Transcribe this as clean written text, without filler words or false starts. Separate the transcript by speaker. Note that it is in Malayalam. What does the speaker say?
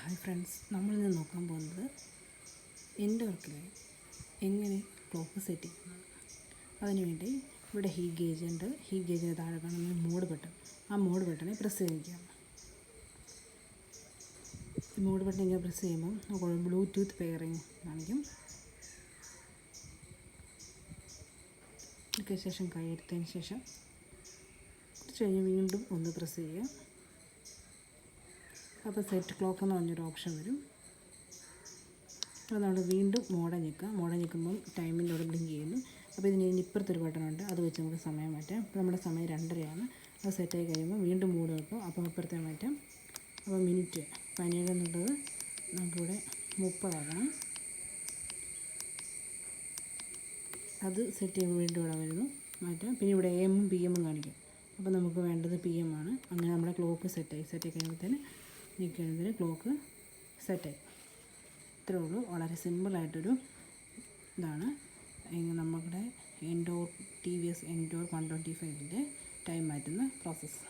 Speaker 1: ഹായ് ഫ്രണ്ട്സ്, നമ്മളിന്ന് നോക്കാൻ പോകുന്നത് എൻ്റെ വർക്കിൽ എങ്ങനെ ക്ലോക്ക് സെറ്റ് ചെയ്യുന്നത്. അതിനുവേണ്ടി ഇവിടെ ഹീറ്റ് ഗേജ് ഉണ്ട്. ഹീറ്റ് ഗേജിന് താഴെ കാണുന്ന മോഡ് ബട്ടൺ, ആ മോഡ് ബട്ടണെ പ്രസ് ചെയ്യിക്കാം. ഈ മോഡ് ബട്ടൺ ഇങ്ങനെ പ്രസ് ചെയ്യുമ്പം നമുക്ക് ബ്ലൂടൂത്ത് പെയറിങ് കാണിക്കും. ഇതിന് ശേഷം കൈയെടുത്തതിന് ശേഷം കുറച്ച് കഴിഞ്ഞ് വീണ്ടും ഒന്ന് പ്രസ് ചെയ്യുക. അപ്പോൾ സെറ്റ് ക്ലോക്ക് എന്ന് പറഞ്ഞൊരു ഓപ്ഷൻ വരും. അപ്പോൾ നമ്മൾ വീണ്ടും മോഡ ഞെക്കുമ്പം ടൈമിൻ്റെ അവിടെ ബ്ലിങ്ക് ചെയ്യുന്നു. അപ്പോൾ ഇതിന് ഇപ്പുറത്തൊരു ബട്ടണുണ്ട്, അത് വെച്ച് നമുക്ക് സമയം മാറ്റാം. ഇപ്പോൾ നമ്മുടെ സമയം 2:30 അത് സെറ്റായി കഴിയുമ്പോൾ വീണ്ടും മൂഡ് വെക്കും. അപ്പോൾ ഇപ്പുറത്തെ മാറ്റാം. അപ്പോൾ മിനിറ്റ് 17 എന്നുള്ളത് നമുക്കിവിടെ 30 ആക്കണം. അത് സെറ്റ് ചെയ്യുമ്പോൾ വീണ്ടും ഇവിടെ വരുന്നു, മാറ്റാം. പിന്നെ ഇവിടെ AM ഉം PM ഉം കാണിക്കും. അപ്പോൾ നമുക്ക് വേണ്ടത് PM ആണ്. അങ്ങനെ നമ്മുടെ ക്ലോക്ക് സെറ്റായി കഴിയുമ്പോഴത്തേന് നിൽക്കുന്നതിന് ക്ലോക്ക് സെറ്റായി. ഇത്രയേ ഉള്ളൂ. വളരെ സിമ്പിളായിട്ടൊരു ഇതാണ് നമ്മുടെ TVS Endure 125ൻ്റെ ടൈം മാറ്റുന്ന പ്രോസസ്സ്.